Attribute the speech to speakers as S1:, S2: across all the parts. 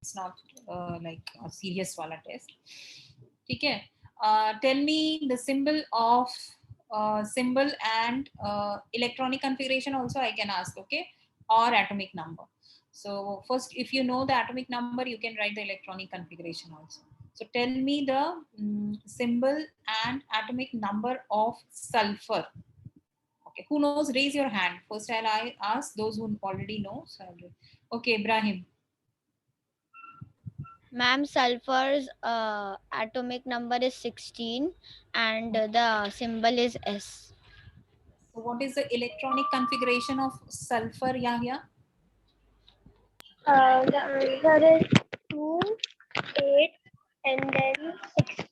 S1: It's not like a serious wala test. Okay. Tell me the symbol and electronic configuration also I can ask, okay, or atomic number. So first, if you know the atomic number, you can write the electronic configuration also. So tell me the symbol and atomic number of sulfur. Okay, who knows? Raise your hand. First, I ask those who already know. So okay, Ibrahim.
S2: Ma'am, sulfur's atomic number is 16 and the symbol is S.
S1: So what is the electronic configuration of sulfur, Yahya?
S3: The answer is 2, 8, and then 6.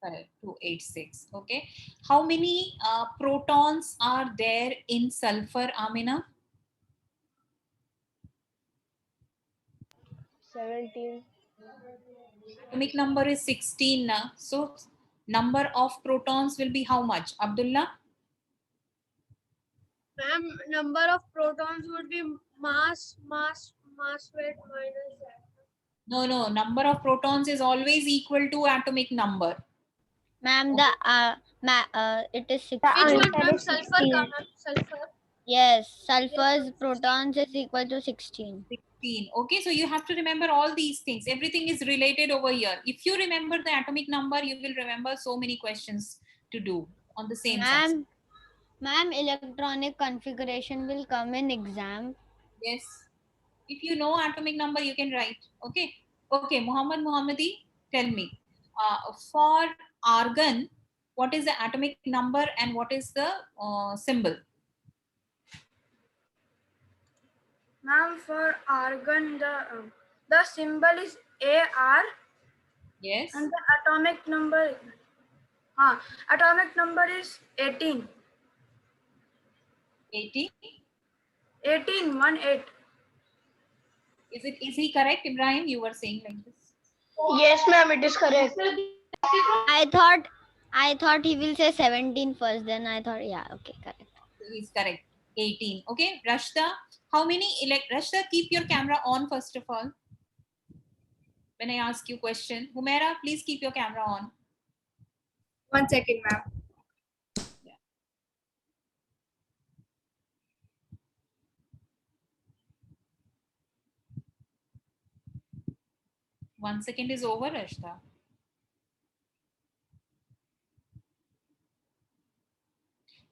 S1: Correct, 286. Okay. How many protons are there in sulfur, Amina?
S3: 17.
S1: Atomic number is 16 now. So number of protons will be how much? Abdullah?
S3: Ma'am, number of protons would be mass weight minus that.
S1: No. Number of protons is always equal to atomic number.
S2: Ma'am, it is 16.
S3: Which one, ma'am? Sulfur, ma'am? Sulfur.
S2: Yes, sulfur's protons is equal to 16.
S1: 16. Okay, so you have to remember all these things. Everything is related over here. If you remember the atomic number, you will remember so many questions to do on the same subject.
S2: Ma'am, electronic configuration will come in exam.
S1: Yes. If you know atomic number, you can write. Okay. Okay, Muhammadi, tell me. For argon, what is the atomic number and what is the symbol?
S3: Ma'am, for argon, the symbol is AR.
S1: Yes.
S3: And the atomic number is 18.
S1: 80.
S3: 18, 1 8.
S1: Is he correct, Ibrahim? You were saying like this.
S3: Yes, ma'am, it is correct.
S2: I thought he will say 17 first. Then I thought, yeah, okay, correct.
S1: He's correct. 18. Okay, Rashda, how many Rashda, keep your camera on first of all. When I ask you question, Humaira, please keep your camera on.
S3: 1 second, ma'am.
S1: Yeah. 1 second is over, Rashda.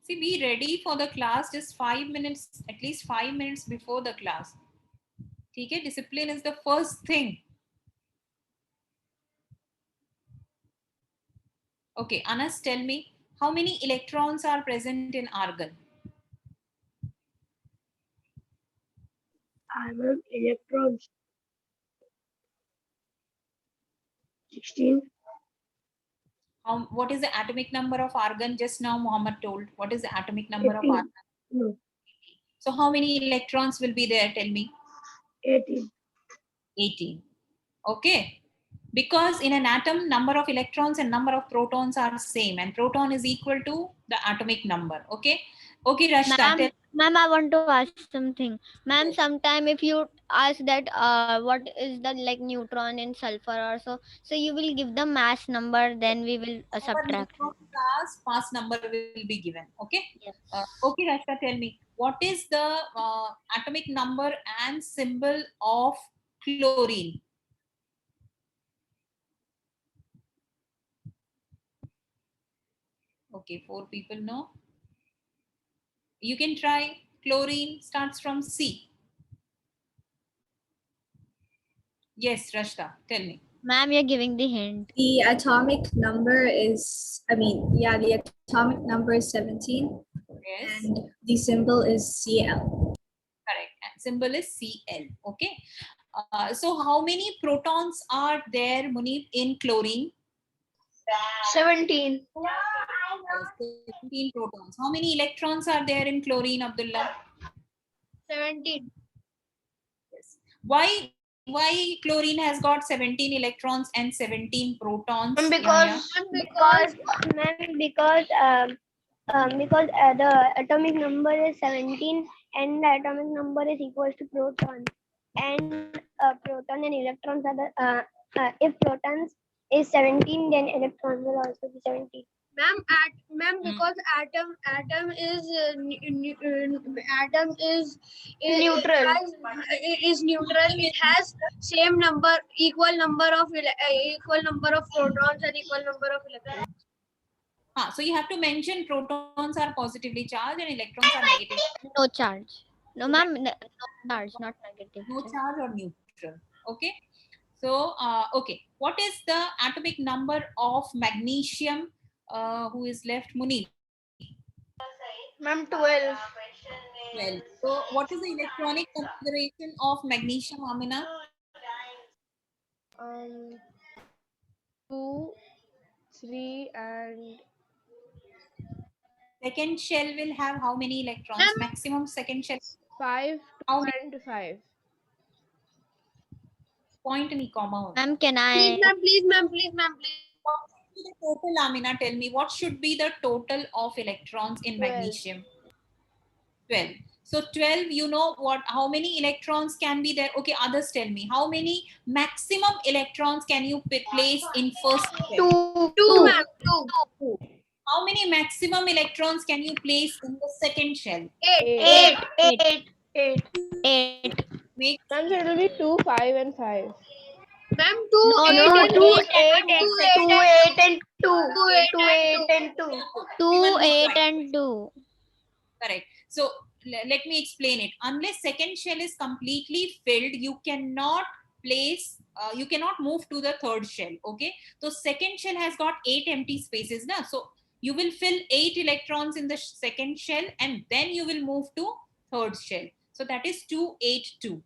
S1: See, be ready for the class just 5 minutes, at least 5 minutes before the class. Okay, discipline is the first thing. Okay, Anas, tell me, how many electrons are present in argon?
S3: Argon electrons 16.
S1: What is the atomic number of argon? Just now Muhammad told. What is the atomic number
S3: 18.
S1: of argon?
S3: No.
S1: So how many electrons will be there? Tell me.
S3: 18.
S1: 18. Okay. Because in an atom, number of electrons and number of protons are same, and proton is equal to the atomic number. Okay. Okay, Rashda.
S2: Ma'am, I want to ask something. Ma'am, sometime if you ask that what is the like neutron in sulfur or so you will give the mass number, then we will subtract.
S1: Mass number will be given. Okay.
S2: Yes.
S1: Okay, Rashda, tell me, what is the atomic number and symbol of chlorine? Okay, 4 people know. You can try. Chlorine starts from C. Yes, Rashda, tell me.
S2: Ma'am, you're giving the hint.
S4: The atomic number is, the atomic number is 17.
S1: Yes.
S4: And the symbol is Cl.
S1: Correct. And symbol is Cl. Okay. So how many protons are there, Munib, in chlorine?
S3: 17.
S1: 17 protons. How many electrons are there in chlorine, Abdullah?
S3: 17.
S1: Yes. Why chlorine has got 17 electrons and 17 protons?
S3: Because the atomic number is 17 and the atomic number is equal to proton, and
S5: proton and electrons are the if protons is 17, then electrons will also be 17.
S3: Ma'am, because atom is atom is
S5: Neutral.
S3: is neutral. It has same number, equal number of protons and equal number of electrons.
S1: So you have to mention protons are positively charged and electrons are negative.
S2: No charge. No, ma'am. No charge, not negative.
S1: No charge or neutral. Okay. So, okay. What is the atomic number of magnesium? Who is left? Munir.
S5: Ma'am, 12.
S1: 12. So, what is the electronic configuration of magnesium, Amina?
S5: 2, 3, and
S1: Second shell will have how many electrons? Maximum second shell.
S5: 5
S1: How many?
S5: and 5.
S1: Point and comma.
S2: Ma'am, can
S3: Please,
S2: I?
S3: ma'am.
S1: What should be the total, Amina? Tell me, what should be the total of electrons in
S5: 12.
S1: magnesium? 12. So 12, you know what? How many electrons can be there? Okay, others tell me. How many maximum electrons can you place in first shell?
S3: 2, ma'am. 2.
S1: How many maximum electrons can you place in the second shell?
S3: 8.
S5: 8.
S2: 8.
S1: Make
S5: Ma'am, so it will be 2, 5, and 5.
S3: Ma'am, 2,
S2: No,
S3: 8,
S2: no,
S3: and
S2: 2,
S5: 8 and 2.
S3: 2, 8 and 2.
S2: 2, 8, and 2.
S1: correct. So let me explain it. Unless second shell is completely filled, you cannot place, you cannot move to the third shell. Okay. So second shell has got 8 empty spaces. Na? So you will fill 8 electrons in the second shell and then you will move to third shell. So that is 2, 8, 2.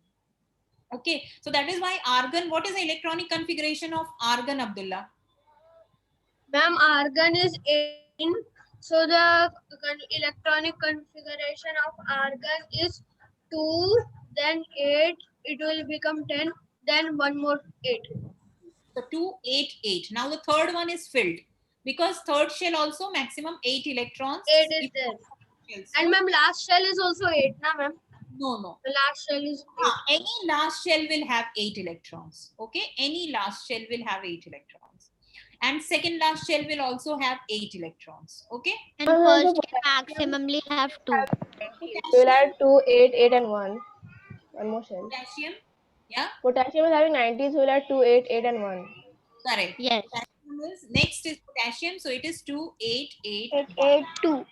S1: Okay. So that is why argon, what is the electronic configuration of argon, Abdullah?
S3: Ma'am, argon is 8. So the electronic configuration of argon is 2, then 8, it will become 10, then one more 8.
S1: So 2, 8, 8. Now the third one is filled because third shell also maximum 8 electrons.
S3: 8 is there.
S1: Shells.
S3: And ma'am, last shell is also 8, na ma'am?
S1: No.
S3: The last shell is 8.
S1: Any last shell will have 8 electrons. Okay, any last shell will have 8 electrons. And second last shell will also have 8 electrons. Okay.
S2: And first maximally have 2.
S5: We'll add 2, 8, 8, and 1. One more shell.
S1: Potassium. Yeah,
S5: Potassium is having 90, so we'll add 2, 8, 8, and 1.
S1: correct.
S2: Yes.
S1: Potassium is, next is potassium. So it is 2, 8, 8.
S5: 8, 8, 2.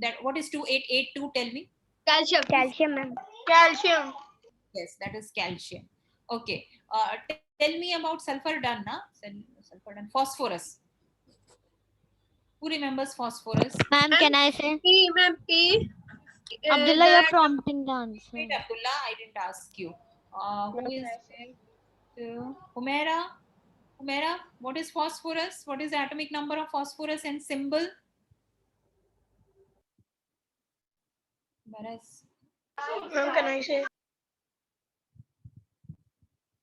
S1: That, what is 2, 8, 8, 2? Tell me.
S3: Calcium.
S5: Calcium, ma'am. Calcium.
S1: Yes, that is calcium. Okay. Tell me about sulfur done, na? Sulfur done. Phosphorus. Who remembers phosphorus?
S2: Ma'am, can I say?
S3: P, ma'am, P.
S2: Abdullah, you're prompting the answer.
S1: Wait, Abdullah, I didn't ask you. Who is Humaira? Humaira, what is phosphorus? What is the atomic number of phosphorus and symbol?
S5: Ma'am, can I say?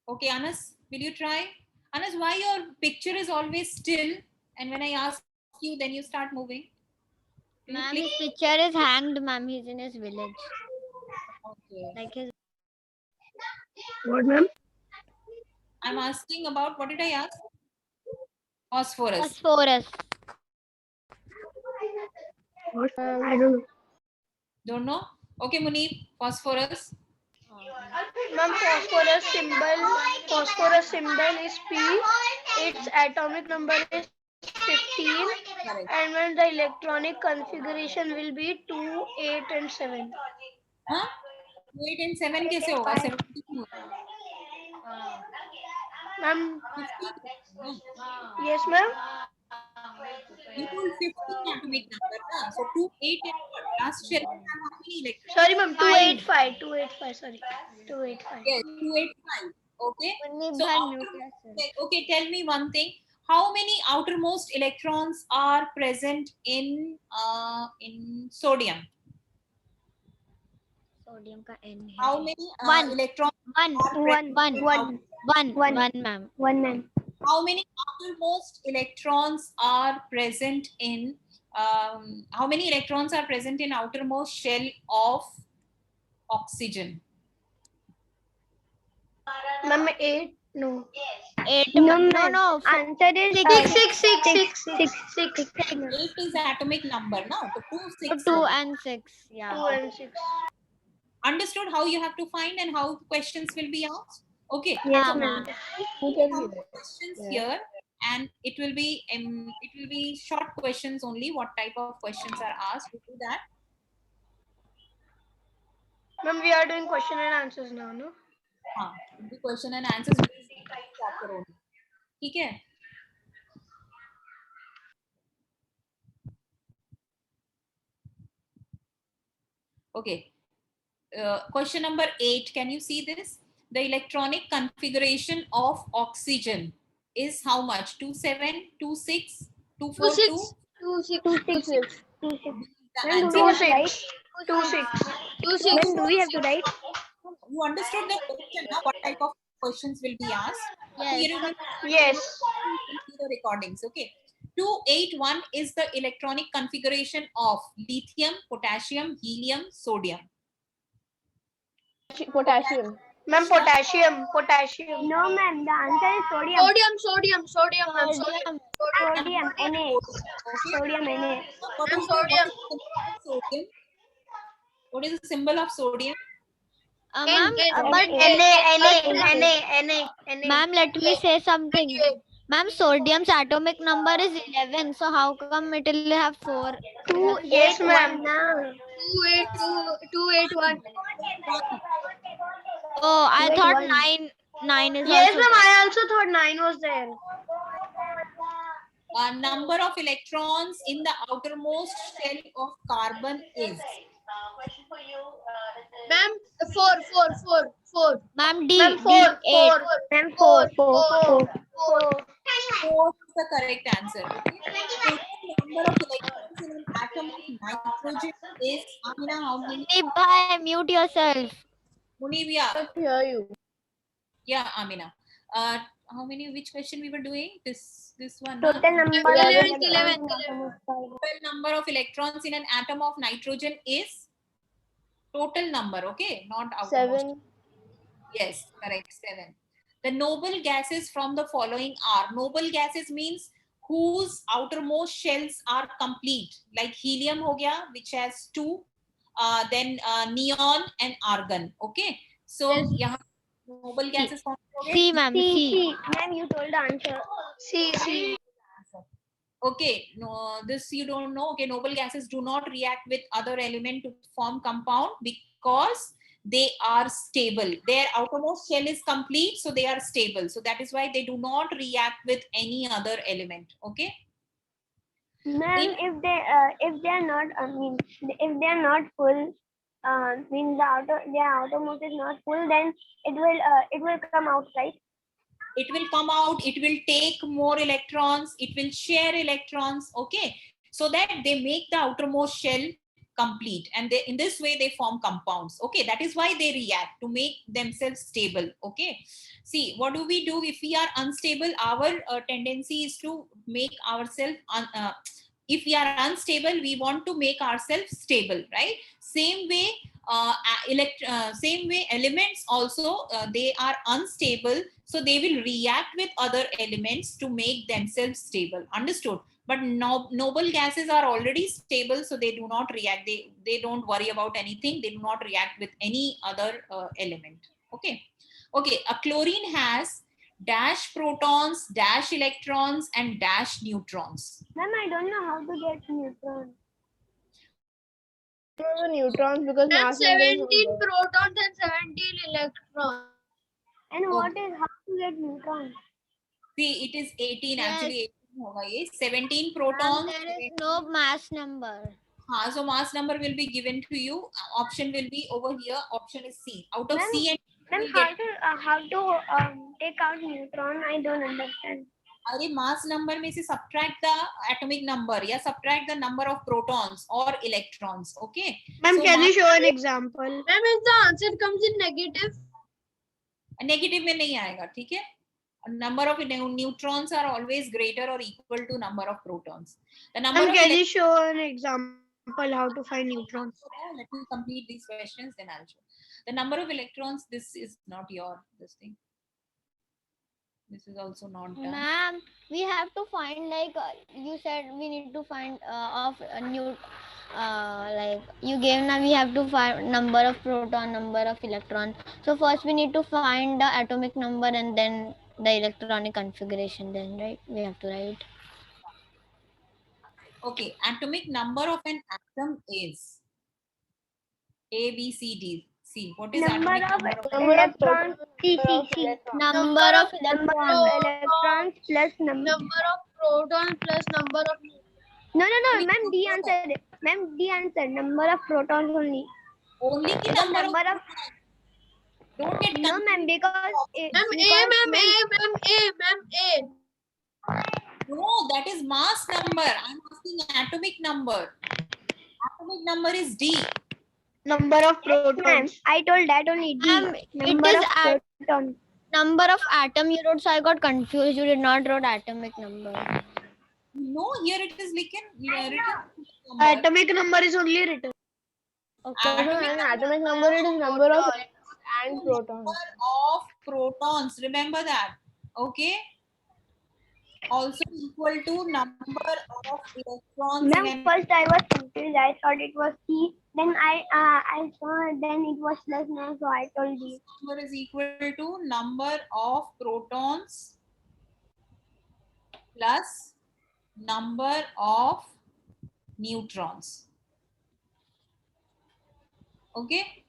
S1: Okay, Anas, will you try? Anas, why your picture is always still? And when I ask you, then you start moving. Can you
S2: Ma'am,
S1: please-
S2: his picture is hanged, ma'am. He's in his village.
S1: Okay.
S2: Like his.
S5: What, ma'am?
S1: I'm asking about, what did I ask? Phosphorus.
S2: Phosphorus.
S5: I don't know.
S1: Don't know? Okay, Munib, phosphorus.
S5: Ma'am, phosphorus symbol is P. Its atomic number is 15.
S1: Correct.
S5: And when the electronic configuration will be 2, 8, and 7.
S1: Huh? 8 and 7 कैसे होगा? 17
S5: Ma'am,
S1: 15.
S5: yes, ma'am.
S1: You told 15 atomic number. Huh? So 2, 8 and what? Last shell will have how many electrons?
S5: Sorry, ma'am. 285. 285. Sorry. 285.
S1: Yes, 285. Okay.
S2: Munib
S1: So
S2: had
S1: outer-
S2: nucleus cell.
S1: okay, tell me one thing. How many outermost electrons are present in sodium?
S2: Sodium का N है.
S1: How many
S2: One.
S1: electrons?
S2: One, ma'am.
S5: 1, ma'am.
S1: How many outermost electrons are present in? How many electrons are present in outermost shell of oxygen?
S3: Ma'am, 8. No.
S2: 8.
S5: No,
S2: No,
S5: ma'am.
S2: no.
S5: Answer is six.
S1: 8 is the atomic number now. So 2, 6.
S2: 2 and 6. Yeah.
S3: 2 and 6.
S1: Understood how you have to find and how questions will be asked? Okay.
S5: Yes,
S1: So
S5: ma'am.
S1: some questions here, and it will be short questions only. What type of questions are asked? We do that.
S3: Ma'am, we are doing question and answers now, no?
S1: The question and answers based on the chapter only. ठीक है? Okay. Question number 8. Can you see this? The electronic configuration of oxygen is how much? 27, 26, 242?
S3: 2, 6.
S5: 2, 6.
S1: The
S5: Ma'am, do
S1: answer.
S5: we have to write?
S3: 2, 6. 2, 6.
S5: Ma'am, do we have to write?
S1: You understood the question now? What type of questions will be asked? So
S2: Yes.
S1: here you will
S3: Yes.
S1: see the recordings. Okay. 281 is the electronic configuration of lithium, potassium, helium, sodium.
S3: Potassium. Ma'am, potassium.
S5: No, ma'am. The answer is sodium.
S3: Sodium, ma'am.
S2: Sodium.
S5: Sodium, Na.
S1: Okay.
S5: Sodium, Na.
S1: What is sodium? What is the symbol of sodium?
S2: Ma'am,
S3: N.
S2: but
S3: Na.
S2: ma'am, let me say something. Ma'am, sodium's atomic number is 11. So how come it will have 4?
S5: 2,
S3: Yes,
S5: 8,
S3: ma'am.
S5: 1 now.
S3: 281.
S2: Oh, I
S5: Wait,
S2: thought
S5: one.
S2: 9 is
S3: Yes,
S2: also
S3: ma'am. I also thought 9 was there.
S1: Number of electrons in the outermost shell of carbon is.
S3: Ma'am, 4.
S2: Ma'am, D.
S3: Ma'am,
S2: D
S3: 4.
S2: 8.
S5: Ma'am, 4.
S1: 4 is the correct answer. Okay? Total number of electrons in an atom of nitrogen is, Amina, how many?
S2: Bye. Mute yourself.
S1: Munivia.
S3: Hear you.
S1: Yeah, Amina. How many? Which question we were doing? This one.
S5: Total number of
S3: 11.
S1: Total number of electrons in an atom of nitrogen is total number. Okay, not outermost.
S3: 7.
S1: Yes, correct. 7. The noble gases from the following are. Noble gases means whose outermost shells are complete. Like helium ho gaya, which has 2. Then neon and argon. Okay. So
S3: Yes.
S1: यहाँ noble gases कौन से हो गए?
S2: C, ma'am. C.
S5: Ma'am, you told the answer.
S3: C.
S1: Okay, no, this you don't know. Okay, noble gases do not react with other element to form compound because they are stable. Their outermost shell is complete, so they are stable. So that is why they do not react with any other element. Okay.
S5: Ma'am, if they are not, if they are not full, means their outermost is not full, then it will come out, right?
S1: It will come out, it will take more electrons, it will share electrons. Okay. So that they make the outermost shell complete, and they, in this way they form compounds. Okay, that is why they react to make themselves stable. Okay, see, what do we do if we are unstable? Our tendency is to make ourselves if we are unstable, we want to make ourselves stable, right? Same way same way elements also, they are unstable, so they will react with other elements to make themselves stable. Understood? But noble gases are already stable, so they do not react. They don't worry about anything. They do not react with any other element. Okay. Okay. A chlorine has dash protons, dash electrons, and dash neutrons.
S5: Ma'am, I don't know how to get neutron.
S3: Neutrons because mass
S6: 17 protons and 17 electrons.
S5: And what is how to get neutron?
S1: See, it is 18.
S2: Yes.
S1: Actually 18 hoga ye. 17
S2: Ma'am,
S1: protons.
S2: there is no mass number.
S1: So mass number will be given to you. Option will be over here. Option is C. Out of
S5: Ma'am,
S1: C and
S5: Ma'am,
S1: you will
S5: how
S1: get
S5: to take out neutron? I don't understand.
S1: अरे mass number में से subtract the atomic number या subtract the number of protons or electrons. Okay.
S3: Ma'am,
S1: So
S3: can you
S1: mass-
S3: show an example?
S6: Ma'am, if the answer comes in negative,
S1: negative में नहीं आएगा, ठीक है? Number of neutrons are always greater or equal to number of protons. The number
S3: Ma'am,
S1: of
S3: can you show an example how to find neutrons?
S1: let me complete these questions, then I'll show. The number of electrons, this is not your this thing. This is also not done.
S2: Ma'am, we have to find like you said we need to find of a new like you gave now we have to find number of proton, number of electron. So first we need to find the atomic number and then the electronic configuration. Then right we have to write.
S1: Okay, atomic number of an atom is A, B, C, D. C. What is
S5: Number
S1: atomic
S5: of
S1: number of
S5: electrons. C.
S2: Number of
S5: Number
S2: electrons.
S5: of electrons plus
S6: Number of protons plus number of
S5: No,
S1: atomic
S5: ma'am. D
S1: number of-
S5: answered. Ma'am, D answered. Number of protons only.
S1: only the
S5: Because
S1: number of
S5: number of
S1: don't get
S5: no,
S1: confused.
S5: ma'am. Because
S6: ma'am A, ma'am A, ma'am A, ma'am A.
S1: No, that is mass number. I'm asking atomic number. Atomic number is D.
S3: Number of
S5: ma'am.
S3: protons.
S5: I told that only D.
S2: Ma'am,
S5: Number
S2: it is
S5: of protons.
S2: number of atom you wrote, so I got confused. You did not wrote atomic number.
S1: No, here it is written number.
S3: Atomic number is only written.
S2: Okay.
S3: Atomic number it is number of and protons.
S1: Number of protons. Remember that. Okay. Also equal to number of electrons. in
S5: Ma'am,
S1: an-
S5: first I was confused. I thought it was C. Then I saw then it was plus now, so I told D.
S1: Number is equal to number of protons plus number of neutrons. Okay.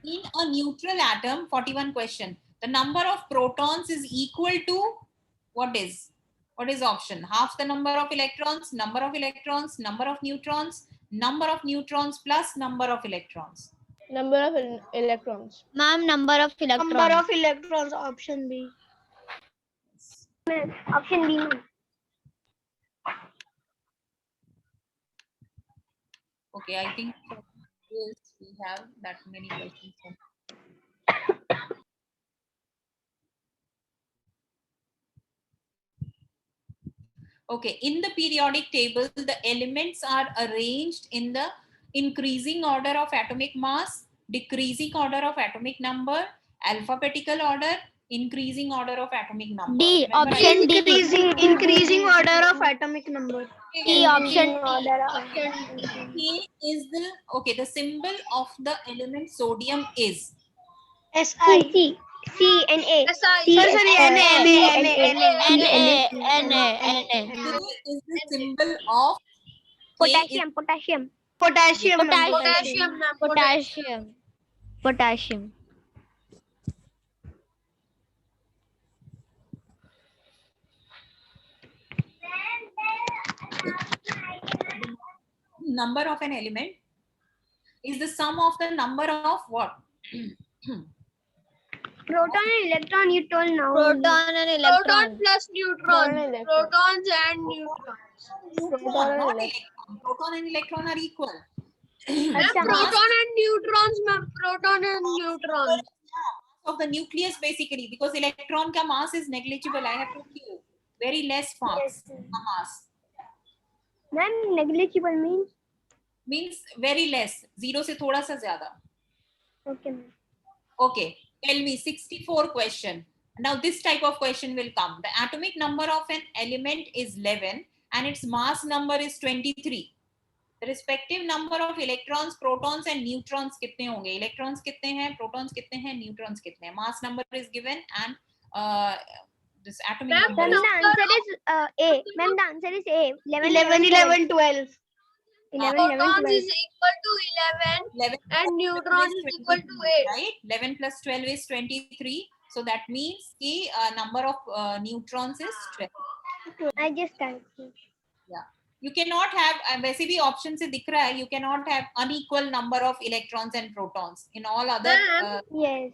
S1: In a neutral atom, 41 question. The number of protons is equal to what is? What is option? Half the number of electrons, number of neutrons, number of neutrons plus number of electrons.
S3: Number of electrons.
S2: Ma'am, number of electrons.
S3: Number of electrons. Option B.
S5: Option B. Ma'am.
S1: Okay, I think for this we have that many questions. Okay, in the periodic table, the elements are arranged in the increasing order of atomic mass, decreasing order of atomic number, alphabetical order, increasing order of atomic number.
S2: D,
S1: Remember,
S2: option D.
S3: Increasing order of atomic number.
S2: D, option
S1: K is the symbol of the element sodium is
S3: SI.
S5: C and A.
S6: SI.
S3: Sorry, Na.
S1: K is the symbol of
S5: Potassium.
S3: Potassium.
S6: Potassium, ma'am.
S2: Potassium. Potassium.
S1: number of an element is the sum of the number of what?
S5: Proton and electron you told now.
S2: Proton and
S6: Proton
S2: electron.
S6: plus neutron.
S3: Electron.
S6: Protons and neutrons.
S1: No, not electron. Proton and electron are equal.
S6: Ma'am,
S5: Acha.
S6: proton and neutrons, ma'am. Proton and neutrons.
S1: Of the nucleus basically, because electron ka mass is negligible. I have told you, very less mass
S5: Ma'am, negligible
S1: means very less. Zero se thoda sa zyada.
S5: okay, ma'am.
S1: Okay, tell me 64 question. Now this type of question will come. The atomic number of an element is 11 and its mass number is 23. The respective number of electrons, protons and neutrons कितने होंगे? Electrons कितने हैं? Protons कितने हैं? Neutrons कितने हैं? Mass number is given and this atomic
S6: Ma'am,
S1: number
S5: Ma'am,
S1: is
S5: the answer is A. Ma'am, the answer is A.
S3: 11, 12.
S5: 11,
S6: Protons
S5: 12.
S6: is equal to 11
S1: 11
S6: and neutrons is equal to 8.
S1: right? 11 plus 12 is 23. So that means the number of neutrons is 12.
S5: I just typed.
S1: Yeah. You cannot have, वैसे भी option से दिख रहा है, you cannot have unequal number of electrons and protons in all other.
S6: Ma'am,
S5: Yes.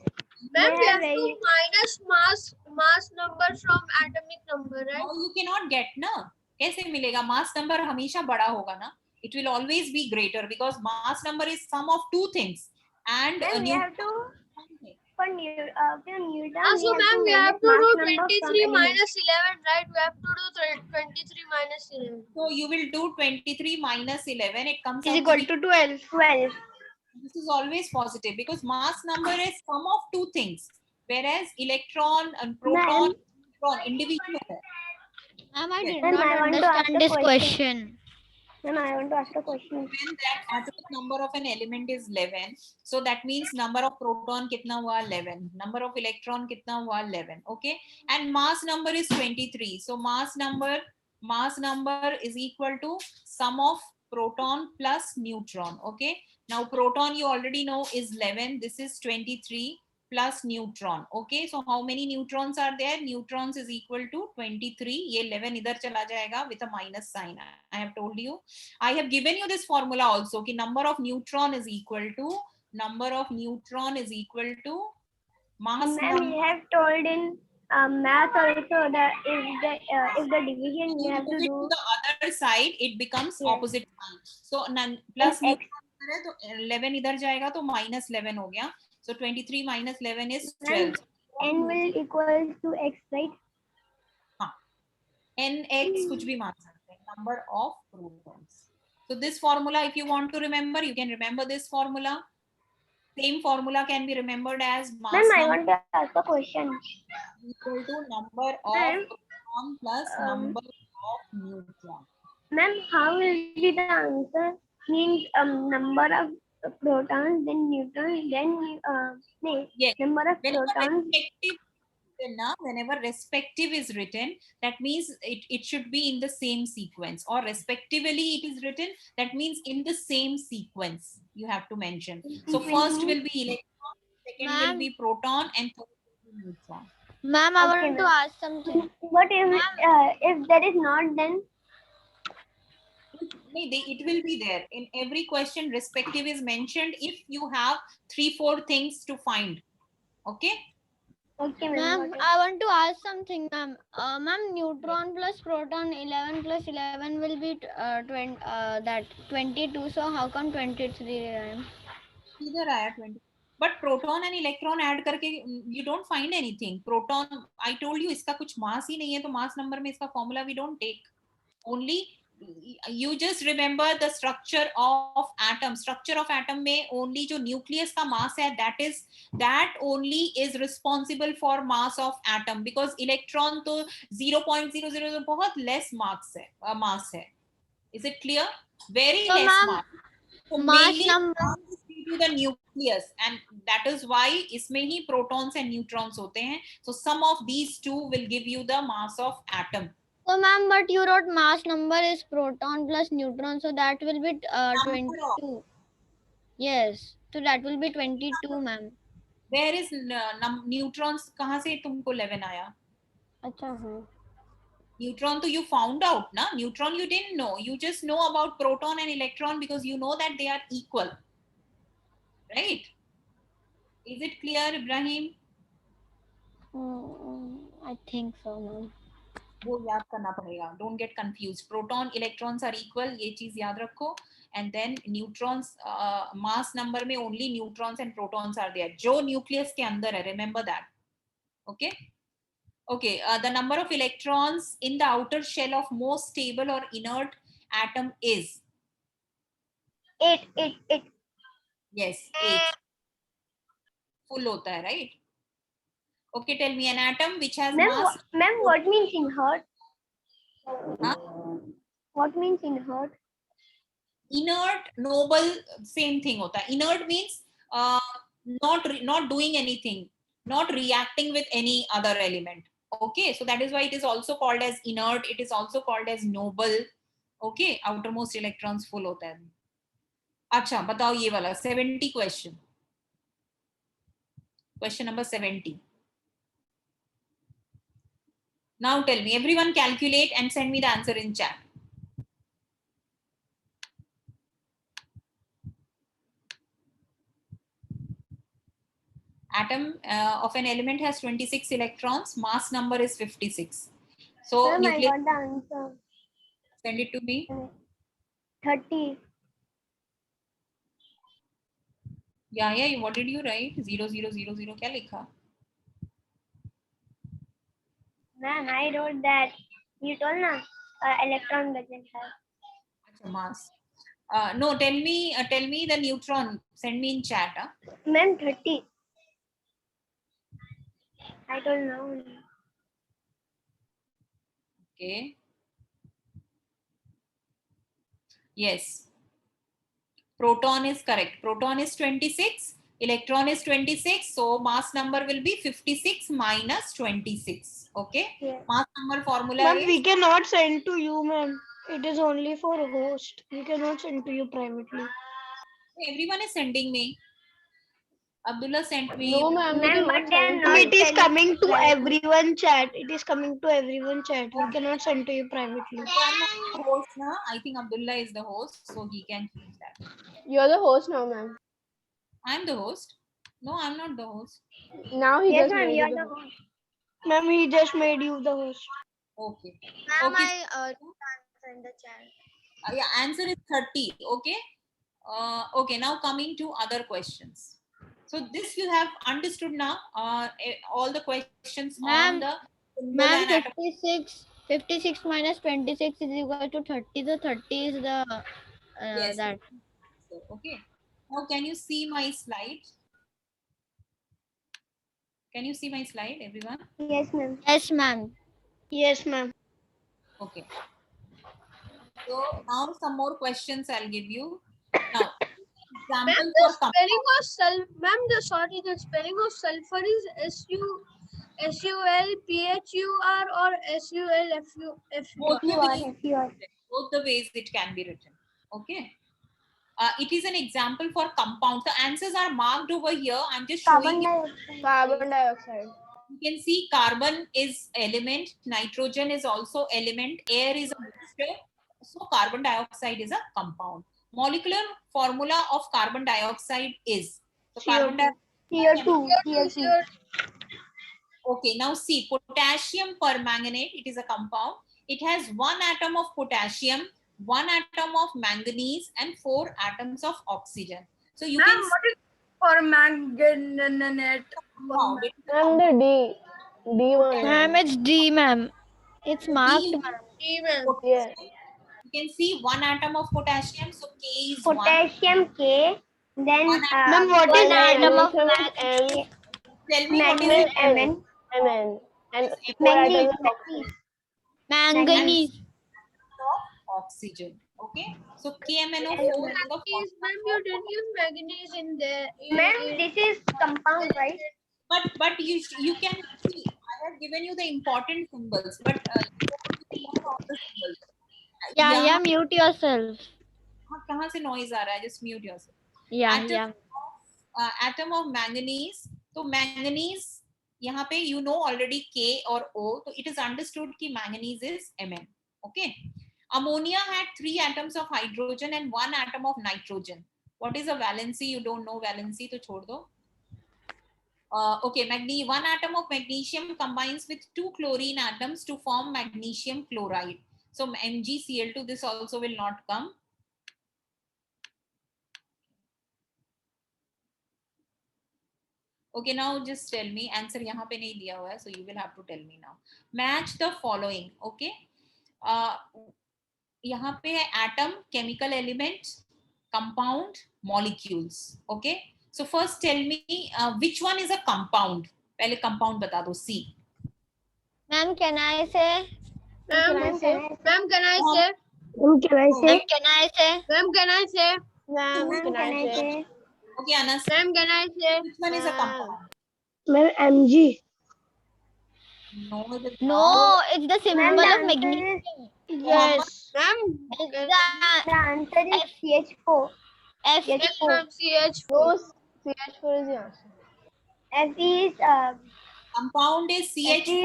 S6: Ma'am, we
S5: Yeah,
S6: have to
S5: very-
S6: minus mass number from atomic number, right?
S1: No, you cannot get ना. कैसे मिलेगा? Mass number हमेशा बड़ा होगा ना. It will always be greater because mass number is sum of two things. And
S5: Ma'am, we have to for Newton.
S6: So, ma'am, we have to do
S5: mass number
S6: 23
S5: from element.
S6: minus 11, right? We have to do 23 minus 11.
S1: So you will do 23 minus 11. It comes
S3: Is
S1: out
S3: equal
S1: be-
S3: to 12.
S5: 12.
S1: This is always positive because mass number is sum of two things. whereas electron and proton, neutron individual है.
S2: Ma'am, I did
S5: Ma'am,
S2: not
S5: I want to ask
S2: understand
S5: a
S2: this
S5: question.
S2: question.
S5: Ma'am, I want to ask a question.
S1: When that atomic number of an element is 11, so that means number of proton कितना हुआ 11, number of electron कितना हुआ 11, okay, and mass number is 23. So mass number is equal to sum of proton plus neutron. Okay, now proton you already know is 11, this is 23 plus neutron. Okay, so how many neutrons are there? Neutrons is equal to 23. ये 11 इधर चला जाएगा with a minus sign. I have told you. I have given you this formula also कि number of neutron is equal to mass
S5: Ma'am,
S1: number.
S5: you have told in math also that if the division you have to
S1: Move it
S5: do
S1: to the other side, it becomes
S5: Yes.
S1: opposite sign. So plus
S5: X.
S1: neutron है तो 11 इधर जाएगा तो minus 11 हो गया. So 23 minus 11 is 12.
S5: n will equal to x, right?
S1: हाँ, nx कुछ भी मान सकते हैं, number of protons. So this formula, if you want to remember, you can remember this formula. Same formula can be remembered as mass
S5: Ma'am, I
S1: number
S5: want to ask a question.
S1: equal to number of
S5: Ma'am,
S1: proton plus number of neutron.
S5: Ma'am, how will be the answer? Means number of protons, then neutrons, then
S1: Yes.
S5: number of protons.
S1: Whenever respective is written, that means it should be in the same sequence, or respectively it is written, that means in the same sequence you have to mention. So first will be electron, second will be proton, and third will be neutron.
S2: Ma'am, I
S5: Okay,
S2: want to
S5: ma'am.
S2: ask something.
S5: But if that is not, then
S1: It will be there in every question. Respective is mentioned if you have 3-4 things to find. Okay.
S5: okay, ma'am.
S2: Ma'am, I want to ask something, ma'am. Ma'am, neutron plus proton 11 plus 11 will be 22. So how come 23, ma'am?
S1: Either आया 20. But proton and electron add करके you don't find anything. Proton, I told you इसका कुछ mass ही नहीं है, तो mass number में इसका formula we don't take. Only you just remember the structure of atom. Structure of atom में only जो nucleus का mass है, that only is responsible for mass of atom, because electron तो 0.00 बहुत less mass है. Is it clear? Very
S2: So,
S1: less
S2: ma'am,
S1: mass. So
S2: mass
S1: mainly
S2: number-
S1: to the nucleus, and that is why इसमें ही protons and neutrons होते हैं. So sum of these two will give you the mass of atom.
S2: So, ma'am, but you wrote mass number is proton plus neutron, so that will be 22. Yes, so that will be 22, ma'am.
S1: Where is neutrons? कहाँ से तुमको 11 आया?
S2: अच्छा हाँ.
S1: Neutron तो you found out ना? Neutron you didn't know. You just know about proton and electron because you know that they are equal, right? Is it clear, Ibrahim?
S2: I think so, ma'am.
S1: वो याद करना पड़ेगा. Don't get confused. Proton, electrons are equal. ये चीज याद रखो. And then neutrons, mass number में only neutrons and protons are there. जो nucleus के अंदर है, remember that. Okay. Okay. The number of electrons in the outer shell of most stable or inert atom is
S5: 8.
S1: yes 8. Full होता है, right? Okay. Tell me an atom which has mass.
S5: Ma'am, what means in hertz?
S1: Huh?
S5: What means in hertz?
S1: Inert, noble, same thing होता है. Inert means not doing anything, not reacting with any other element. Okay, so that is why it is also called as inert. It is also called as noble. Okay, outermost electrons full होता है. अच्छा, बताओ ये वाला 70 question. Question number 70. Now tell me, everyone calculate and send me the answer in chat. Atom of an element has 26 electrons. Mass number is 56. So
S5: Ma'am, I
S1: nucleus,
S5: got the answer.
S1: send it to me.
S5: 30.
S1: Yeah. What did you write? 0000 क्या लिखा?
S5: Ma'am, I wrote that. You told na electron doesn't have.
S1: अच्छा, mass. No, tell me the neutron. Send me in chat.
S5: Ma'am, 30. I don't know.
S1: Okay. Yes. Proton is correct. Proton is 26. Electron is 26. So mass number will be 56 minus 26. Okay.
S5: Yes.
S1: Mass number formula
S6: Ma'am,
S1: is
S6: we cannot send to you, ma'am. It is only for host. We cannot send to you privately.
S1: everyone is sending me. Abdullah sent me.
S6: No, ma'am, we
S5: Ma'am,
S6: cannot
S5: but they are
S6: send.
S5: not
S6: It is
S5: telling
S6: coming to
S5: right.
S6: everyone chat. It is coming to everyone chat. We cannot send to you privately.
S1: I'm not the host now. I think Abdullah is the host, so he can change that.
S6: You're the host now, ma'am.
S1: I'm the host. No, I'm not the host.
S6: Now he
S5: Yes,
S6: just
S5: ma'am,
S6: made
S5: you
S6: you
S5: are
S6: the
S5: the
S6: host.
S5: host.
S6: Ma'am, he just made you the host.
S1: Okay.
S2: Ma'am,
S1: Okay.
S2: I answer in the chat.
S1: Yeah, answer is 30. Okay. Okay. Now coming to other questions. So this you have understood now. All the questions on
S2: Ma'am,
S1: the symbol
S2: Ma'am,
S1: and atom.
S2: 56 minus 26 is equal to 30. The 30 is the
S1: Yes.
S2: that.
S1: So, okay. Now can you see my slide? Can you see my slide, everyone?
S5: Yes, ma'am.
S2: Yes, ma'am.
S6: Yes, ma'am.
S1: Okay. So now some more questions I'll give you. Now,
S3: Ma'am,
S1: example
S3: the
S1: for
S3: spelling of sulfur. Ma'am, the spelling of sulfur is SULPHUR or
S1: both
S3: SULFUR.
S1: the ways,
S5: FUR.
S1: both the ways it can be written. Okay. It is an example for compound. The answers are marked over here. I'm just showing
S5: Carbon
S1: you.
S5: dioxide.
S6: Carbon dioxide.
S1: You can see carbon is element, nitrogen is also element, air is a mixture. So carbon dioxide is a compound. Molecular formula of carbon dioxide is. So carbon dioxide.
S5: CO2.
S1: Okay, now see, potassium permanganate, it is a compound. It has 1 atom of potassium, 1 atom of manganese, and 4 atoms of oxygen. So you can
S3: Ma'am, what is for manganate?
S1: compound. It is a
S6: And
S1: compound.
S6: the D one.
S2: Ma'am, it's D, ma'am. It's marked,
S1: D,
S2: ma'am.
S3: Even.
S6: Yes.
S1: you can see 1 atom of potassium, so K is 1.
S5: Potassium K. Then
S1: One
S6: Ma'am, what is
S5: one atom of
S6: magnesium? M.
S1: Tell me what is
S5: manganese
S1: it?
S5: Mn.
S6: Mn. And
S1: Yes,
S6: 4 atoms
S5: Manganese.
S6: of oxygen.
S2: Manganese.
S1: Of oxygen. Okay, so KMNO4 is the
S3: Manganese, ma'am, you didn't use manganese in there.
S5: Ma'am, this is compound, right?
S1: but you can see I have given you the important symbols, but you have to learn all the symbols.
S2: Yeah,
S1: यहाँ
S2: yeah, mute yourself.
S1: कहाँ से noise आ रहा है? Just mute yourself.
S2: Yeah, yeah.
S1: Atom of manganese. तो manganese यहाँ पे you know already K or O, so it is understood कि manganese is Mn. Okay. Ammonia had 3 atoms of hydrogen and 1 atom of nitrogen. What is a valency? You don't know valency, तो छोड़ दो. Okay, 1 atom of magnesium combines with 2 chlorine atoms to form magnesium chloride. So MgCl2, this also will not come. Okay, now just tell me. Answer यहाँ पे नहीं दिया हुआ है, so you will have to tell me now. Match the following. Okay. यहाँ पे है atom, chemical element, compound, molecules. Okay. So first tell me which one is a compound. पहले compound बता दो. C.
S2: Ma'am, can I say?
S3: Ma'am, can I say?
S2: Ma'am, can I say?
S3: Ma'am, can I say?
S6: Ma'am,
S5: Ma'am,
S6: can I say?
S1: Okay, Anas.
S3: Ma'am, can I say?
S1: Which one is a compound?
S3: Ma'am, Mg.
S1: No, it is not.
S2: No, it's the symbol
S5: Ma'am, the
S2: of
S5: answer
S2: magnesium.
S6: Yes.
S3: Ma'am,
S5: The answer is CH4.
S2: F.
S3: yes, ma'am, CH4.
S6: No, CH4 is the answer.
S5: Fe is
S1: Compound is CH4.
S5: Fe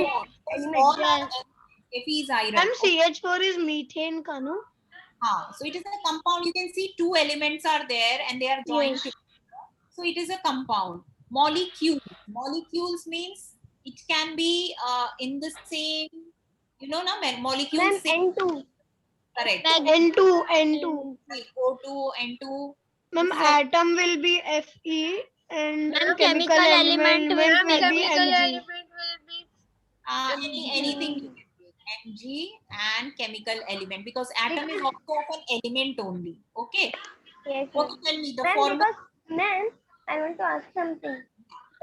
S1: Because all are
S2: Yes.
S1: Fe is iron.
S6: Ma'am, CH4 is methane, ka no?
S1: So it is a compound. You can see 2 elements are there and they are joined
S6: Yes.
S1: together. So it is a compound. Molecule. Molecules means it can be in the same, you know,
S5: Ma'am,
S1: molecules.
S5: N2.
S1: Correct.
S6: N2, N2.
S1: O2, N2.
S6: Ma'am,
S1: This is
S6: atom will be Fe and
S2: Ma'am,
S6: chemical element will
S3: Ma'am,
S6: be
S3: chemical
S6: Mg.
S3: element will be
S1: anything you can take. Mg and chemical element, because atom is also of an element only. Okay.
S5: Yes,
S1: Okay,
S5: ma'am.
S1: tell me the
S5: Ma'am,
S1: formula.
S5: because, ma'am, I want to ask something.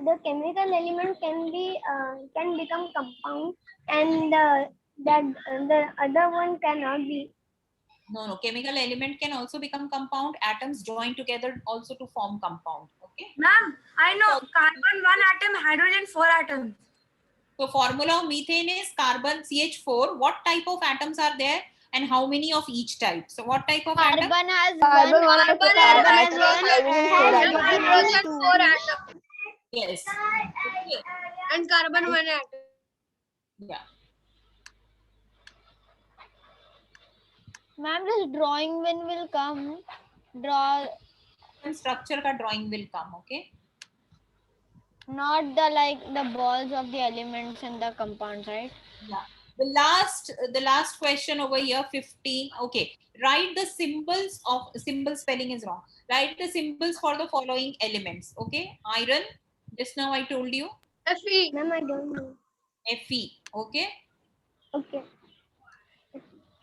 S5: the chemical element can become compound, and the other one cannot be.
S1: No, chemical element can also become compound. Atoms join together also to form compound. Okay.
S3: Ma'am, I know carbon 1 atom, hydrogen 4 atoms.
S1: So formula of methane is carbon CH4. What type of atoms are there and how many of each type? So what type of atom?
S2: Carbon has
S6: Carbon
S2: one.
S6: has
S2: Carbon has
S6: atom,
S2: one.
S6: hydrogen
S2: Has
S6: four
S2: hydrogen
S6: atoms.
S3: Hydrogen
S2: two.
S3: 4 atoms
S1: Yes. Okay.
S3: and carbon 1 atom.
S1: Yeah.
S2: Ma'am, this drawing when will come? Draw
S1: And structure ka drawing will come. Okay.
S2: not the balls of the elements and the compounds, right?
S1: Yeah. The last question over here, 15. Okay. Write the symbols of symbol spelling is wrong. Write the symbols for the following elements. Okay. Iron. Just now I told you.
S3: Fe.
S5: Ma'am, I don't know.
S1: Fe. Okay.
S5: Okay.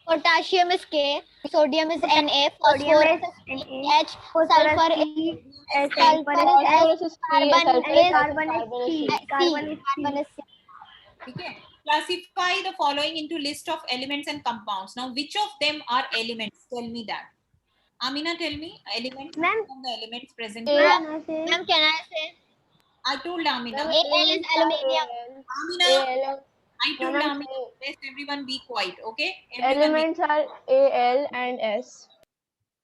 S2: Potassium is K, sodium is Na,
S5: Sodium
S2: phosphorus
S5: is
S2: is
S5: Na,
S2: H, sulfur is
S5: C,
S2: sulfur is S,
S6: Phosphorus is K,
S2: carbon
S6: sulfur
S2: is
S6: is
S5: carbon is
S6: carbon is
S5: C,
S6: C.
S5: carbon is
S2: carbon
S5: C.
S2: is C.
S1: Okay. Classify the following into list of elements and compounds. Now, which of them are elements? Tell me that. Amina, tell me elements.
S5: Ma'am.
S1: From the elements present
S6: A-
S1: here.
S5: Ma'am, I say
S2: Ma'am, can I say?
S1: I told Amina.
S2: Al is aluminium.
S1: Amina, I told
S6: Ma'am,
S1: Amina. Let everyone be quiet. Okay. Everyone
S6: elements are Al and S.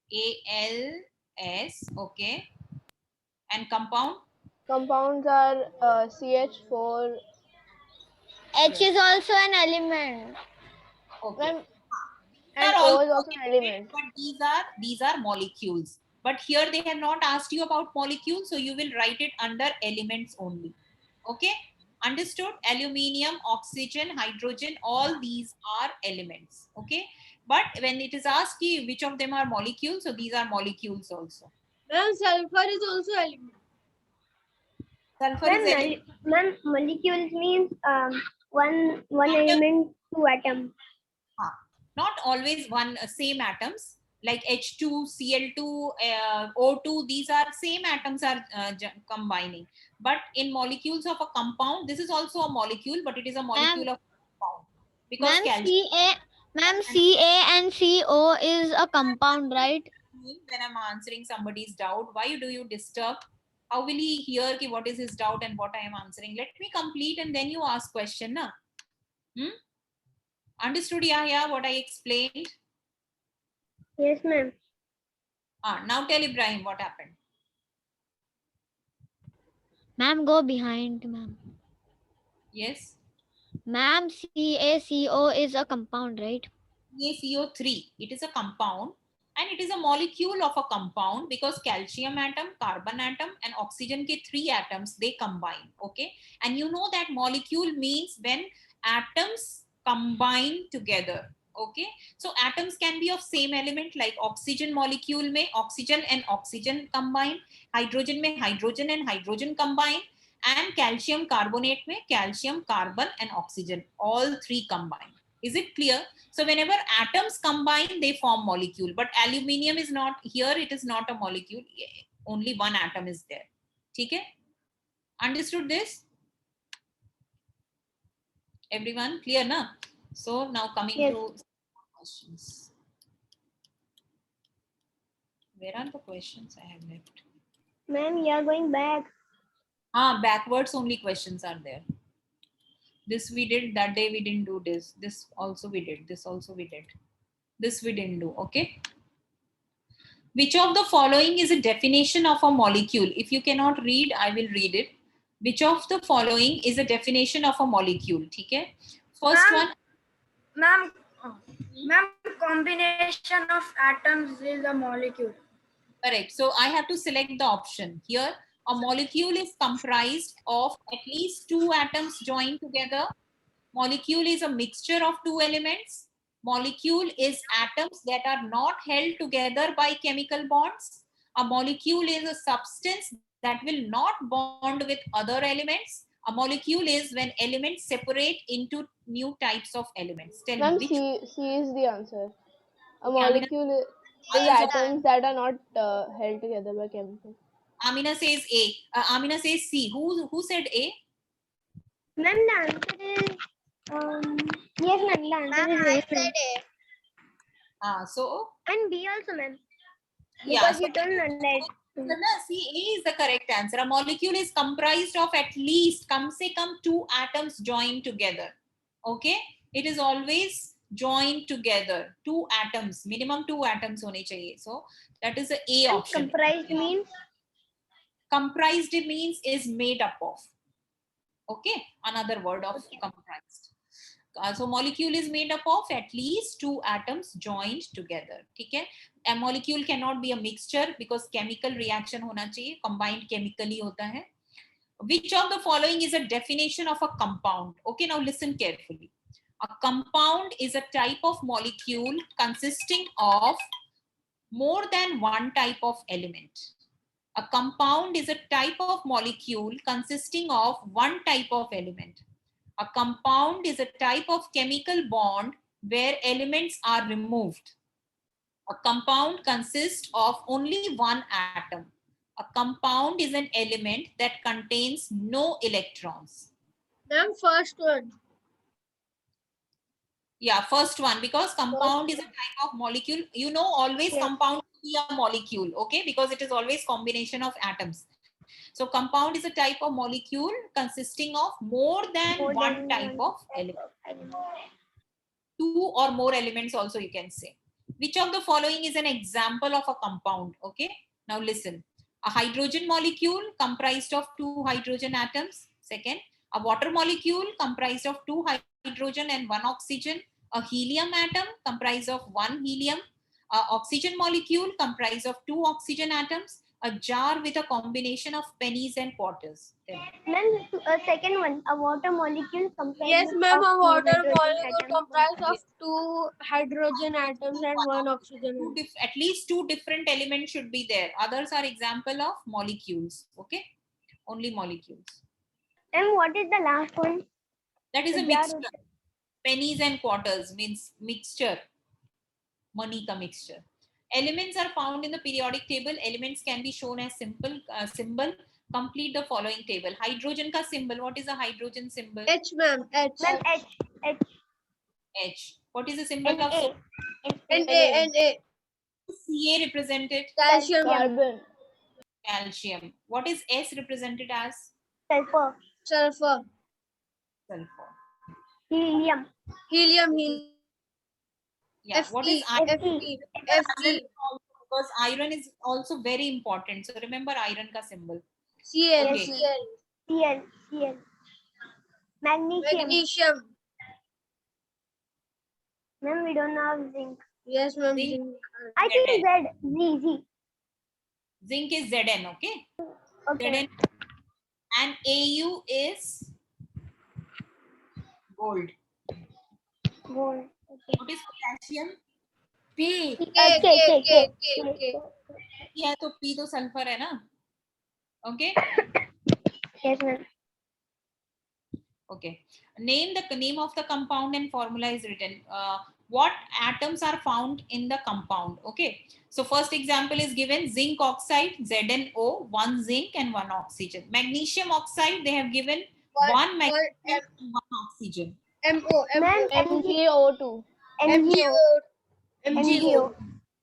S1: be ALS. Okay. And compound.
S6: Compounds are CH4.
S2: H is also an element.
S1: Okay.
S6: Ma'am,
S1: They
S6: and
S1: are
S6: O
S1: also
S6: is also an
S1: elements,
S6: element.
S1: but these are molecules. But here they have not asked you about molecules, so you will write it under elements only. Okay, understood? Aluminium, oxygen, hydrogen, all these are elements. Okay, but when it is asked you which of them are molecules, so these are molecules also.
S3: Ma'am, sulfur is also element.
S1: Sulfur is element.
S5: ma'am, molecules means one element, two atoms.
S1: Not always one same atoms like H2, Cl2, O2. These are same atoms are combining. But in molecules of a compound, this is also a molecule, but it is a molecule of compound because
S2: Ma'am,
S1: calcium.
S2: Ca and Co is a compound, right?
S1: When I'm answering somebody's doubt, why do you disturb? How will he hear ki what is his doubt and what I am answering? Let me complete and then you ask question, na? Understood, Yahya, what I explained?
S5: Yes, ma'am.
S1: Now tell Ibrahim what happened.
S2: Ma'am, go behind, ma'am.
S1: Yes.
S2: Ma'am, CaCO is a compound, right?
S1: CaCO3, it is a compound and it is a molecule of a compound because calcium atom, carbon atom and oxygen ke 3 atoms, they combine. Okay. And you know that molecule means when atoms combine together. Okay. So atoms can be of same element like oxygen molecule mein oxygen and oxygen combine, hydrogen mein hydrogen and hydrogen combine, and calcium carbonate mein calcium, carbon and oxygen, all three combine. Is it clear? So whenever atoms combine, they form molecule. But aluminium is not here. It is not a molecule. Only one atom is there. Okay? Understood this? Everyone clear, na? So now coming
S5: Yes.
S1: to questions. Where are the questions I have left?
S5: Ma'am, you are going back.
S1: Backwards only questions are there. This we did, that day we didn't do this. This also we did. This also we did. This we didn't do. Okay? Which of the following is a definition of a molecule? If you cannot read, I will read it. Which of the following is a definition of a molecule? Okay? First one.
S3: Ma'am, combination of atoms is a molecule.
S1: Correct. So I have to select the option. Here, a molecule is comprised of at least 2 atoms joined together. Molecule is a mixture of 2 elements. Molecule is atoms that are not held together by chemical bonds. A molecule is a substance that will not bond with other elements. A molecule is when elements separate into new types of elements. Tell
S6: Ma'am,
S1: me which.
S6: C is the answer. A
S1: Okay, Amina,
S6: molecule is
S1: I also-
S6: atoms that are not held together by chemicals.
S1: Amina says A. Amina says C. Who said A?
S5: Ma'am, the answer is yes, ma'am. The answer is A, ma'am.
S1: So
S5: And B also, ma'am.
S1: yeah.
S5: Because
S1: So
S5: you told none that.
S1: C, A is the correct answer. A molecule is comprised of at least come se come 2 atoms joined together. Okay, it is always joined together. 2 atoms, minimum 2 atoms hone chahiye. So that is the A
S5: And
S1: option.
S5: comprised means
S1: Comprised means is made up of. Okay, another word of comprised. So molecule is made up of at least 2 atoms joined together. Okay, a molecule cannot be a mixture because chemical reaction hona chahiye, combined chemically hota hai. Which of the following is a definition of a compound? Okay, now listen carefully. A compound is a type of molecule consisting of more than one type of element. A compound is a type of molecule consisting of one type of element. A compound is a type of chemical bond where elements are removed. A compound consists of only one atom. A compound is an element that contains no electrons.
S3: Ma'am, first one.
S1: Yeah, first one, because compound is a type of molecule. You know, always compound is a molecule, okay? Because it is always combination of atoms. So compound is a type of molecule consisting of more than one type of element. 2 or more elements also you can say. Which of the following is an example of a compound? Okay, now listen. A hydrogen molecule comprised of 2 hydrogen atoms. Second, a water molecule comprised of 2 hydrogen and 1 oxygen. A helium atom comprised of 1 helium. A oxygen molecule comprised of 2 oxygen atoms. A jar with a combination of pennies and quarters.
S5: ma'am, second one, a water molecule comprised
S3: Yes, ma'am,
S5: of
S3: a
S5: two
S3: water
S5: hydrogen
S3: molecule
S5: atoms.
S3: comprised of 2 hydrogen atoms and 1 oxygen.
S1: At least 2 different elements should be there. Others are example of molecules. Okay, only molecules.
S5: And what is the last one?
S1: That is a
S5: The jar
S1: mixture. Pennies and quarters means mixture. Money ka mixture. Elements are found in the periodic table. Elements can be shown as simple symbol. Complete the following table. Hydrogen ka symbol. What is the hydrogen symbol?
S3: H, ma'am, H.
S5: Ma'am, H.
S1: H. What is the symbol of
S5: Na.
S3: Na.
S1: Ca represented?
S3: Calcium.
S6: Carbon.
S1: Calcium. What is S represented as?
S5: Sulfur.
S3: Sulfur.
S1: Sulfur.
S5: Helium.
S3: Helium.
S1: Yeah. What is iron?
S3: Fe.
S1: Iron
S3: Fe.
S1: also, because iron is also very important. So remember iron ka symbol.
S3: Cl.
S1: Okay.
S5: Cl. Magnesium.
S3: Magnesium.
S5: Ma'am, we don't have zinc.
S3: Yes, ma'am.
S1: Zinc.
S5: I think Z.
S1: Zinc is Zn. Okay.
S5: Okay.
S1: Zn. And Au is gold.
S5: Gold.
S1: What is potassium?
S3: P.
S5: K.
S1: Yeah, so P to sulfur hai na. Okay.
S5: Yes, ma'am.
S1: Okay. Name of the compound and formula is written. What atoms are found in the compound? Okay. So first example is given zinc oxide, ZnO, 1 zinc and 1 oxygen. Magnesium oxide, they have given 1 magnesium and 1 oxygen.
S3: MO.
S5: Ma'am,
S6: MgO2.
S3: MgO.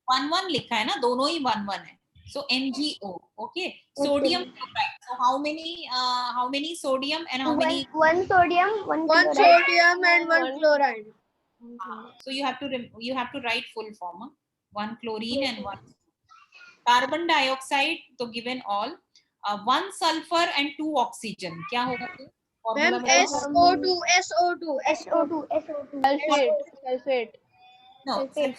S1: 1 लिखा है ना, दोनों ही 1 है. So MgO. Okay. Sodium chloride. So how many sodium and how many?
S5: One sodium, one
S3: One
S5: chloride.
S3: sodium and 1 chloride.
S1: So you have to write full form. 1 chlorine and 1 carbon dioxide. So given all. 1 sulfur and 2 oxygen. क्या होगा?
S3: Ma'am, SO2.
S6: Sulfate.
S1: No, sulfate is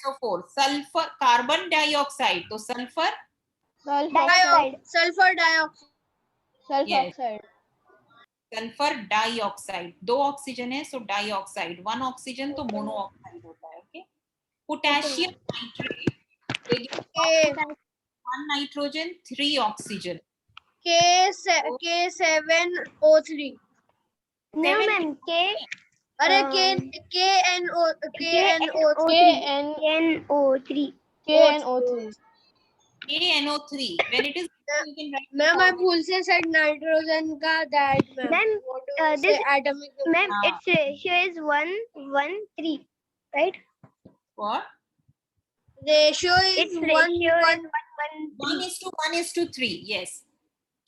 S1: SO4. Sulfur, carbon dioxide. So sulfur.
S5: Dioxide.
S3: Sulfur dioxide.
S1: Yes.
S6: Sulfoxide.
S1: Sulphur dioxide, 2 oxygen है, सो dioxide, 1 oxygen तो monoxide होता है. Okay. Potassium nitrate, 1 nitrogen 3 oxygen.
S3: K7O3.
S5: No, ma'am.
S3: अरे KNO3.
S6: KNO3.
S1: KNO3. When it is, you can write.
S3: Ma'am, I भूल से said nitrogen का that ma'am.
S5: Ma'am,
S3: What do you
S5: this
S3: say atomic number?
S5: ma'am, its ratio is 1:1:3, right?
S1: What?
S3: Ratio
S5: Its
S3: is
S5: ratio is
S3: 1:1.
S1: 1:1:3. Yes.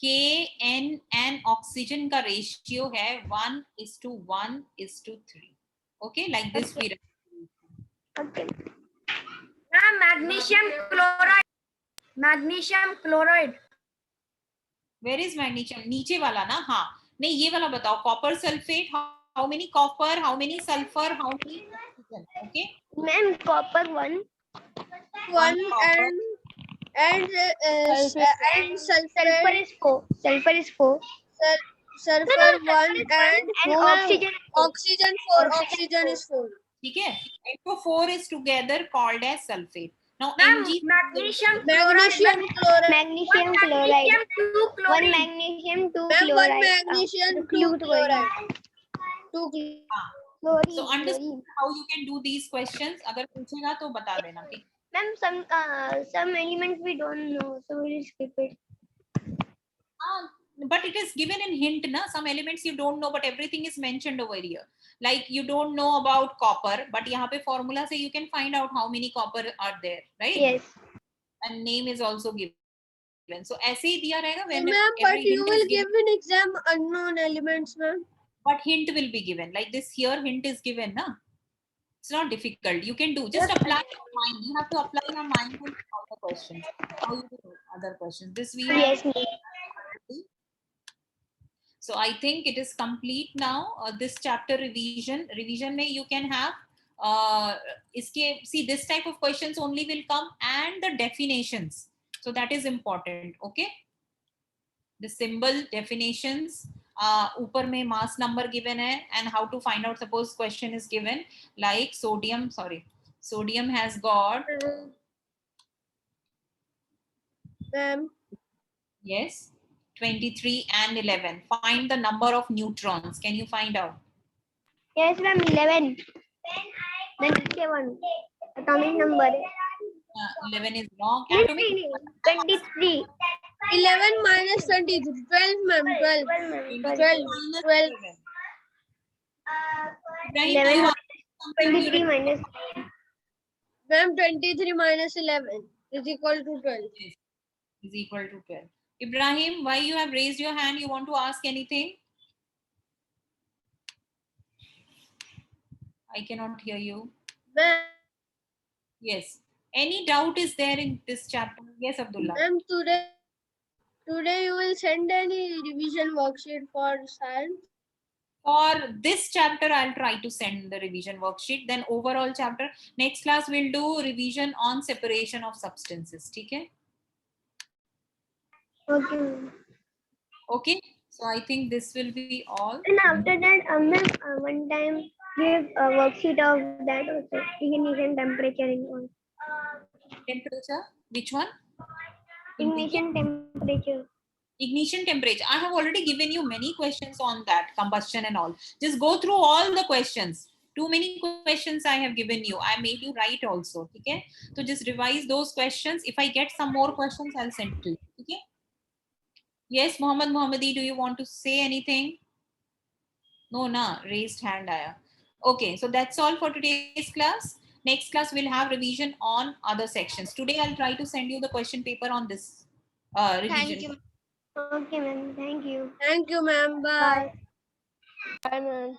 S1: Kn and oxygen का ratio है 1:1:3. Okay, like this we write.
S5: Okay.
S7: Magnesium chloride. Magnesium chloride.
S1: Where is magnesium? नीचे वाला ना? हाँ. नहीं, ये वाला बताओ. Copper sulfate. How many copper? How many sulfur? How many oxygen? Okay.
S5: Ma'am, copper 1.
S3: One
S1: copper.
S3: and
S5: Sulfur is 4. Sulfur is 4.
S3: sulfur 1 and
S5: oxygen.
S3: oxygen 4. Oxygen is 4.
S1: ठीक है. SO4 is together called as sulfate. Now
S7: Ma'am,
S1: Mg.
S7: magnesium
S3: Magnesium chloride.
S5: Magnesium chloride.
S7: Magnesium 2
S5: One
S7: chloride.
S5: magnesium, 2
S3: Ma'am,
S5: chloride.
S3: one magnesium, 2 chloride. 2 chloride.
S5: Chlorine.
S1: So understand how you can do these questions. अगर पूछेगा तो बता देना. ठीक.
S5: Ma'am, some elements we don't know, so we'll skip it.
S1: But it is given in hint, na? Some elements you don't know, but everything is mentioned over here. Like you don't know about copper, but यहाँ पे formula से you can find out how many copper are there, right?
S5: Yes.
S1: And name is also given. So ऐसे ही दिया रहेगा.
S3: Ma'am,
S1: When
S3: but
S1: every
S3: you
S1: hint
S3: will
S1: is given,
S3: give in exam unknown elements, ma'am.
S1: but hint will be given. Like this here, hint is given, na? It's not difficult. You can do. Just apply your mind. You have to apply your mind to all the questions. How you do other questions. This we have.
S5: Yes, ma'am.
S1: So I think it is complete now. This chapter revision में you can have see this type of questions only will come, and the definitions. So that is important. Okay. The symbol definitions. ऊपर में mass number given है, and how to find out. Suppose question is given like sodium. Sorry, sodium has got.
S3: Ma'am.
S1: Yes. 23 and 11. Find the number of neutrons. Can you find out?
S5: Yes, ma'am. 11. Then which one? Atomic number.
S1: 11 is wrong.
S5: Yes,
S1: Atomic
S5: 23.
S3: 11 minus 23. 12, ma'am. 12.
S5: 12.
S3: 12. 12.
S1: Right,
S5: 11
S1: you
S5: minus
S1: are-
S5: 23 minus.
S3: Ma'am, 23 minus 11 is equal to 12.
S1: is equal to 12. Ibrahim, why you have raised your hand? You want to ask anything? I cannot hear you.
S3: Ma'am,
S1: Yes. Any doubt is there in this chapter? Yes, Abdullah.
S3: ma'am, today you will send any revision worksheet for science?
S1: For this chapter, I'll try to send the revision worksheet. Then overall chapter, next class we'll do revision on separation of substances. Okay?
S5: Okay.
S1: Okay. So I think this will be all.
S5: And after that, ma'am, one time give a worksheet of that also. Ignition temperature in one.
S1: Temperature? Which one?
S5: Ignition temperature.
S1: Ignition temperature. I have already given you many questions on that, combustion and all. Just go through all the questions. Too many questions I have given you. I made you write also. Okay. So just revise those questions. If I get some more questions, I'll send it to you. Okay. Yes, Muhammad Muhammadi, do you want to say anything? No, na. Raised hand aaya. Okay. So that's all for today's class. Next class we'll have revision on other sections. Today I'll try to send you the question paper on this revision.
S6: Thank you.
S5: Okay, ma'am. Thank you.
S3: Thank you, ma'am. Bye.
S6: Bye, ma'am.